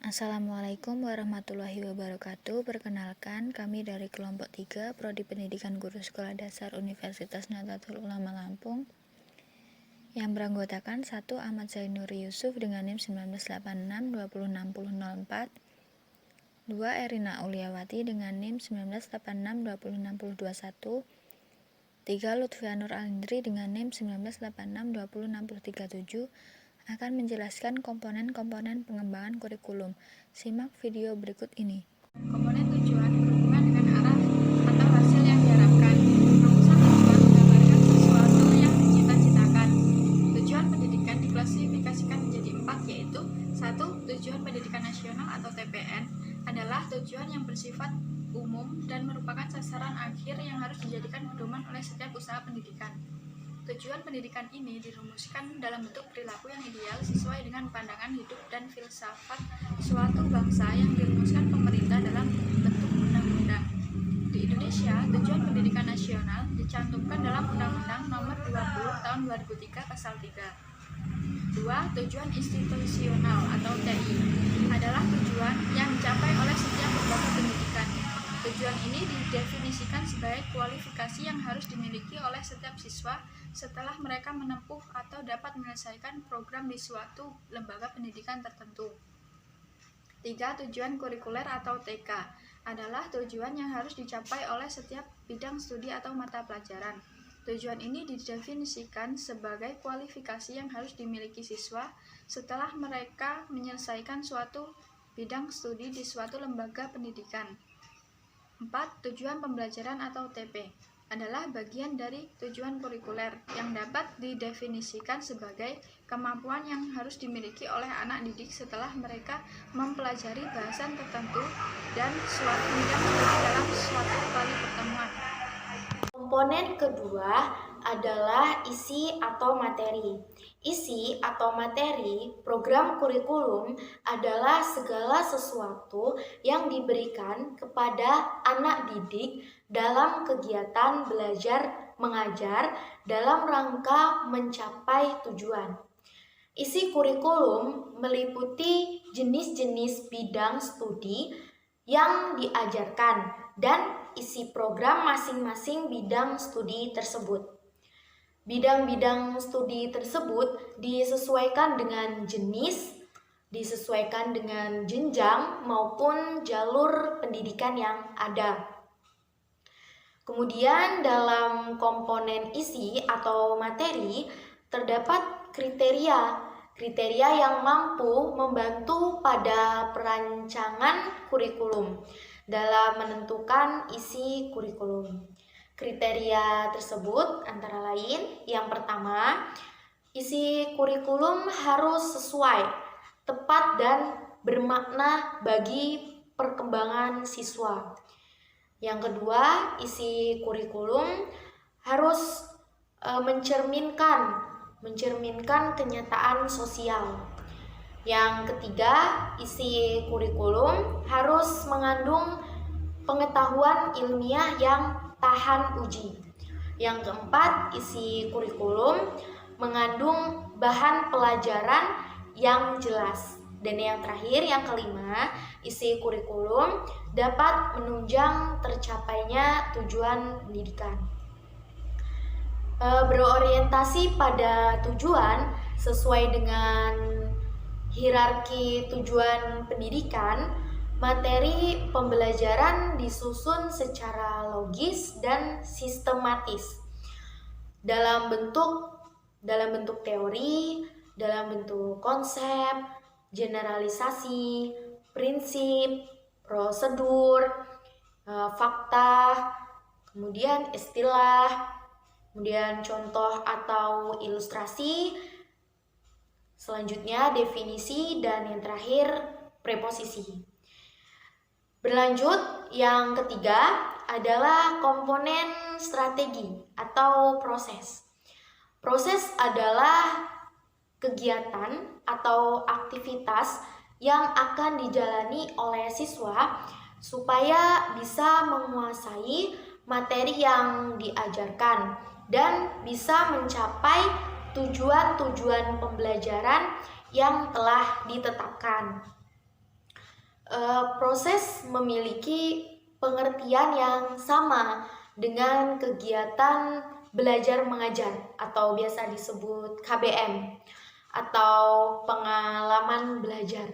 Assalamualaikum warahmatullahi wabarakatuh. Perkenalkan, kami dari kelompok 3 Prodi Pendidikan Guru Sekolah Dasar Universitas Nahdlatul Ulama Lampung yang beranggotakan 1. Ahmad Zainur Yusuf dengan NIM 1986-20604, 2. Erina Uliawati dengan NIM 1986-20621, 3. Lutfianur Alindri dengan NIM 1986-20637 akan menjelaskan komponen-komponen pengembangan kurikulum. Simak video berikut ini. Komponen tujuan berhubungan dengan arah atau hasil yang diharapkan. Rumusan tujuan menggambarkan sesuatu yang dicita-citakan. Tujuan pendidikan diklasifikasikan menjadi 4, yaitu 1. Tujuan pendidikan nasional atau TPN adalah tujuan yang bersifat umum dan merupakan sasaran akhir yang harus dijadikan pedoman oleh setiap usaha pendidikan. Tujuan pendidikan ini dirumuskan dalam bentuk perilaku yang ideal sesuai dengan pandangan hidup dan filsafat suatu bangsa yang dirumuskan pemerintah dalam bentuk undang-undang. Di Indonesia, tujuan pendidikan nasional dicantumkan dalam Undang-Undang Nomor 20 Tahun 2003 Pasal 3. 2. Tujuan institusional atau TI adalah tujuan yang dicapai oleh setiap lembaga pendidikan. Tujuan ini didefinisikan sebagai kualifikasi yang harus dimiliki oleh setiap siswa setelah mereka menempuh atau dapat menyelesaikan program di suatu lembaga pendidikan tertentu. 3. Tujuan kurikuler atau TK adalah tujuan yang harus dicapai oleh setiap bidang studi atau mata pelajaran. Tujuan ini didefinisikan sebagai kualifikasi yang harus dimiliki siswa setelah mereka menyelesaikan suatu bidang studi di suatu lembaga pendidikan. 4. Tujuan pembelajaran atau TP adalah bagian dari tujuan kurikuler yang dapat didefinisikan sebagai kemampuan yang harus dimiliki oleh anak didik setelah mereka mempelajari bahasan tertentu dan suatu bidang studi dalam suatu kali pertemuan. Komponen kedua adalah isi atau materi. Isi atau materi program kurikulum adalah segala sesuatu yang diberikan kepada anak didik dalam kegiatan belajar mengajar dalam rangka mencapai tujuan. Isi kurikulum meliputi jenis-jenis bidang studi yang diajarkan dan isi program masing-masing bidang studi tersebut. Bidang-bidang studi tersebut disesuaikan dengan jenis, disesuaikan dengan jenjang maupun jalur pendidikan yang ada. Kemudian dalam komponen isi atau materi terdapat kriteria yang mampu membantu pada perancangan kurikulum dalam menentukan isi kurikulum. Kriteria tersebut antara lain, yang pertama, isi kurikulum harus sesuai, tepat dan bermakna bagi perkembangan siswa. Yang kedua, isi kurikulum harus mencerminkan kenyataan sosial. Yang ketiga, isi kurikulum harus mengandung pengetahuan ilmiah yang tahan uji. Yang keempat, isi kurikulum mengandung bahan pelajaran yang jelas. Dan yang terakhir, yang kelima, isi kurikulum dapat menunjang tercapainya tujuan pendidikan. Berorientasi pada tujuan sesuai dengan hierarki tujuan pendidikan, materi pembelajaran disusun secara logis dan sistematis dalam bentuk teori, dalam bentuk konsep, generalisasi, prinsip, prosedur, fakta, kemudian istilah, kemudian contoh atau ilustrasi, selanjutnya definisi, dan yang terakhir preposisi. Berlanjut, yang ketiga adalah komponen strategi atau proses. Proses adalah kegiatan atau aktivitas yang akan dijalani oleh siswa supaya bisa menguasai materi yang diajarkan dan bisa mencapai tujuan-tujuan pembelajaran yang telah ditetapkan. Proses memiliki pengertian yang sama dengan kegiatan belajar mengajar atau biasa disebut KBM atau pengalaman belajar.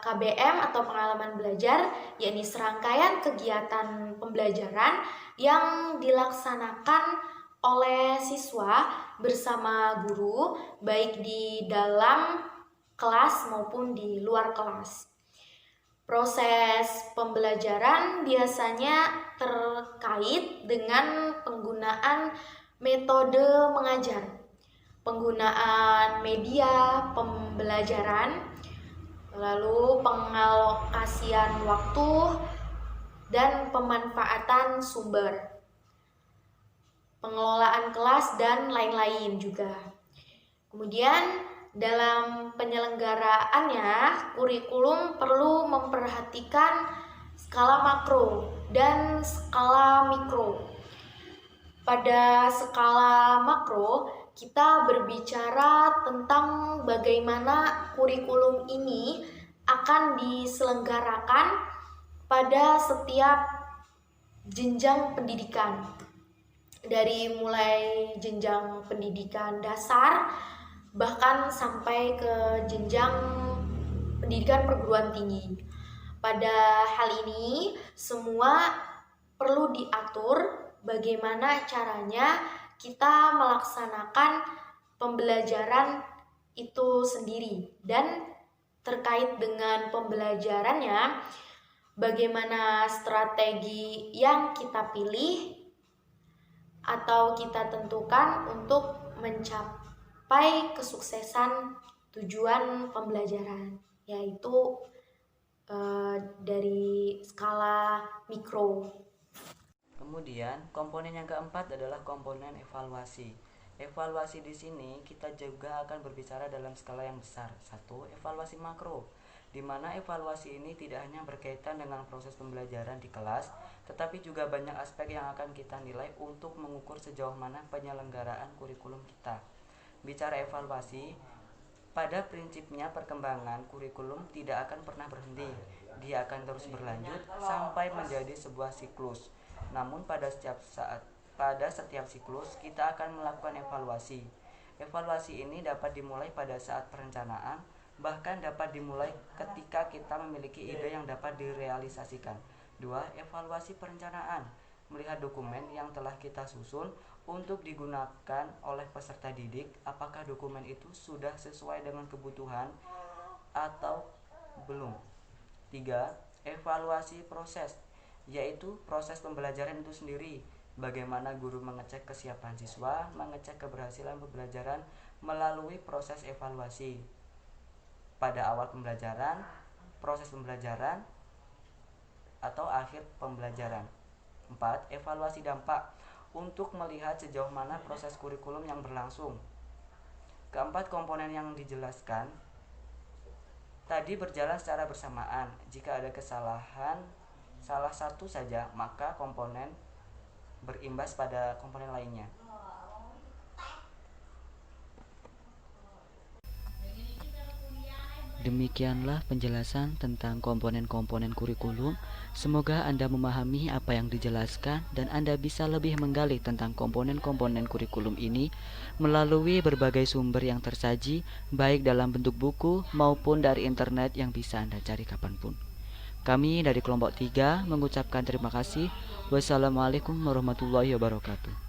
KBM atau pengalaman belajar yakni serangkaian kegiatan pembelajaran yang dilaksanakan oleh siswa bersama guru baik di dalam kelas maupun di luar kelas. Proses pembelajaran biasanya terkait dengan penggunaan metode mengajar, penggunaan media pembelajaran, lalu pengalokasian waktu, dan pemanfaatan sumber, pengelolaan kelas, dan lain-lain juga. Kemudian dalam penyelenggaraannya, kurikulum perlu memperhatikan skala makro dan skala mikro. Pada skala makro, kita berbicara tentang bagaimana kurikulum ini akan diselenggarakan pada setiap jenjang pendidikan. Dari mulai jenjang pendidikan dasar bahkan sampai ke jenjang pendidikan perguruan tinggi. Pada hal ini, semua perlu diatur bagaimana caranya kita melaksanakan pembelajaran itu sendiri. Dan terkait dengan pembelajarannya, bagaimana strategi yang kita pilih atau kita tentukan untuk mencapai kesuksesan tujuan pembelajaran, yaitu dari skala mikro. Kemudian, komponen yang keempat adalah komponen evaluasi. Evaluasi di sini kita juga akan berbicara dalam skala yang besar. 1. Evaluasi makro, di mana evaluasi ini tidak hanya berkaitan dengan proses pembelajaran di kelas, tetapi juga banyak aspek yang akan kita nilai untuk mengukur sejauh mana penyelenggaraan kurikulum kita. Bicara evaluasi, pada prinsipnya perkembangan kurikulum tidak akan pernah berhenti. Dia akan terus berlanjut sampai menjadi sebuah siklus. Namun pada setiap siklus kita akan melakukan evaluasi. Evaluasi ini dapat dimulai pada saat perencanaan, bahkan dapat dimulai ketika kita memiliki ide yang dapat direalisasikan. 2. Evaluasi perencanaan, melihat dokumen yang telah kita susun untuk digunakan oleh peserta didik, apakah dokumen itu sudah sesuai dengan kebutuhan atau belum. 3. Evaluasi proses, yaitu proses pembelajaran itu sendiri. Bagaimana guru mengecek kesiapan siswa, mengecek keberhasilan pembelajaran melalui proses evaluasi. Pada awal pembelajaran, proses pembelajaran, atau akhir pembelajaran. 4. Evaluasi dampak, untuk melihat sejauh mana proses kurikulum yang berlangsung. Keempat komponen yang dijelaskan tadi berjalan secara bersamaan. Jika ada kesalahan salah satu saja, maka komponen berimbas pada komponen lainnya. Demikianlah penjelasan tentang komponen-komponen kurikulum. Semoga Anda memahami apa yang dijelaskan dan Anda bisa lebih menggali tentang komponen-komponen kurikulum ini melalui berbagai sumber yang tersaji, baik dalam bentuk buku maupun dari internet yang bisa Anda cari kapanpun. Kami dari kelompok 3 mengucapkan terima kasih. Wassalamualaikum warahmatullahi wabarakatuh.